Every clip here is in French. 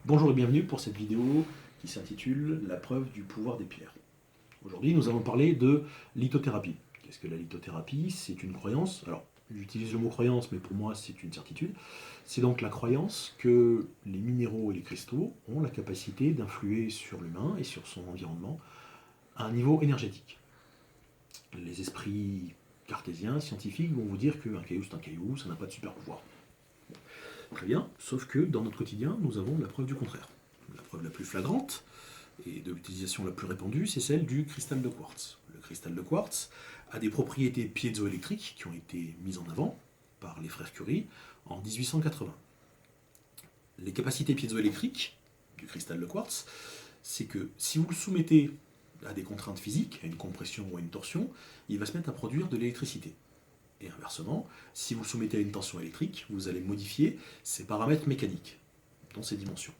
Bonjour et bienvenue pour cette vidéo qui s'intitule La preuve du pouvoir des pierres. Aujourd'hui, nous allons parler de lithothérapie. Qu'est-ce que la lithothérapie? C'est une croyance. Alors, j'utilise le mot croyance, mais pour moi, c'est une certitude. C'est donc la croyance que les minéraux et les cristaux ont la capacité d'influer sur l'humain et sur son environnement à un niveau énergétique. Les esprits cartésiens, scientifiques, vont vous dire qu'un caillou, c'est un caillou, ça n'a pas de super pouvoir. Très bien, sauf que dans notre quotidien, nous avons la preuve du contraire. La preuve la plus flagrante, et de l'utilisation la plus répandue, c'est celle du cristal de quartz. Le cristal de quartz a des propriétés piézoélectriques qui ont été mises en avant par les frères Curie en 1880. Les capacités piézoélectriques du cristal de quartz, c'est que si vous le soumettez à des contraintes physiques, à une compression ou à une torsion, il va se mettre à produire de l'électricité. Et inversement, si vous le soumettez à une tension électrique, vous allez modifier ses paramètres mécaniques dans ses dimensions.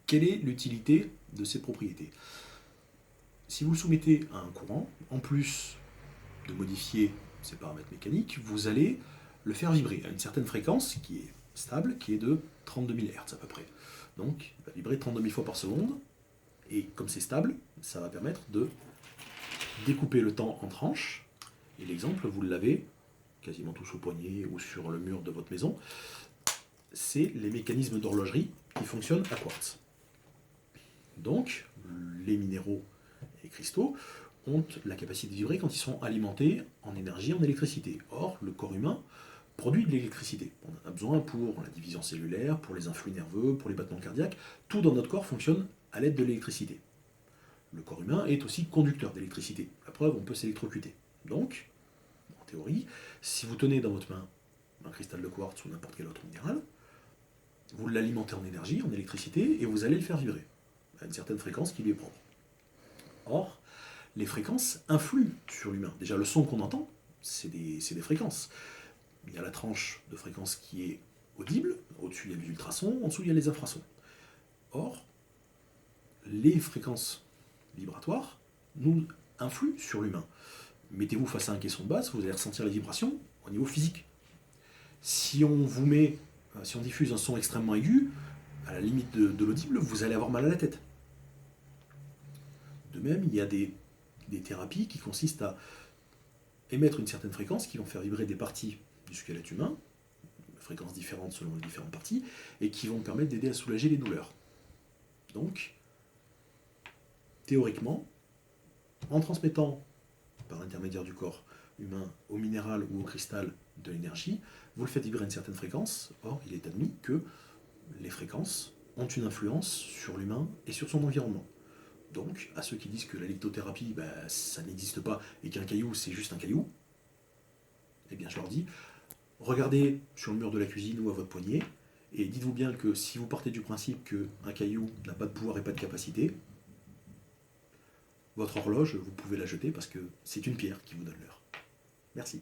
Quelle est l'utilité de ces propriétés? Si vous le soumettez à un courant, en plus de modifier ses paramètres mécaniques, vous allez le faire vibrer à une certaine fréquence qui est stable, qui est de 32 000 Hz à peu près. Donc, il va vibrer 32 000 fois par seconde, et comme c'est stable, ça va permettre de découper le temps en tranches. Et l'exemple, vous l'avez quasiment tous au poignet ou sur le mur de votre maison, c'est les mécanismes d'horlogerie qui fonctionnent à quartz. Donc, les minéraux et les cristaux ont la capacité de vibrer quand ils sont alimentés en énergie, en électricité. Or, le corps humain produit de l'électricité. On en a besoin pour la division cellulaire, pour les influx nerveux, pour les battements cardiaques. Tout dans notre corps fonctionne à l'aide de l'électricité. Le corps humain est aussi conducteur d'électricité. La preuve, on peut s'électrocuter. Donc, en théorie, si vous tenez dans votre main un cristal de quartz ou n'importe quel autre minéral, vous l'alimentez en énergie, en électricité, et vous allez le faire vibrer à une certaine fréquence qui lui est propre. Or, les fréquences influent sur l'humain. Déjà, le son qu'on entend, c'est des fréquences. Il y a la tranche de fréquence qui est audible, au-dessus il y a les ultrasons, en dessous il y a les infrasons. Or, les fréquences vibratoires nous influent sur l'humain. Mettez-vous face à un caisson de basse, vous allez ressentir les vibrations au niveau physique. Si on diffuse un son extrêmement aigu, à la limite de l'audible, vous allez avoir mal à la tête. De même, il y a des thérapies qui consistent à émettre une certaine fréquence qui vont faire vibrer des parties du squelette humain, fréquences différentes selon les différentes parties, et qui vont permettre d'aider à soulager les douleurs. Donc, théoriquement, en transmettant par l'intermédiaire du corps humain au minéral ou au cristal de l'énergie, vous le faites vibrer à une certaine fréquence. Or, il est admis que les fréquences ont une influence sur l'humain et sur son environnement. Donc, à ceux qui disent que la lithothérapie, ça n'existe pas et qu'un caillou, c'est juste un caillou, eh bien, je leur dis, regardez sur le mur de la cuisine ou à votre poignet, et dites-vous bien que si vous partez du principe qu'un caillou n'a pas de pouvoir et pas de capacité, votre horloge, vous pouvez la jeter parce que c'est une pierre qui vous donne l'heure. Merci.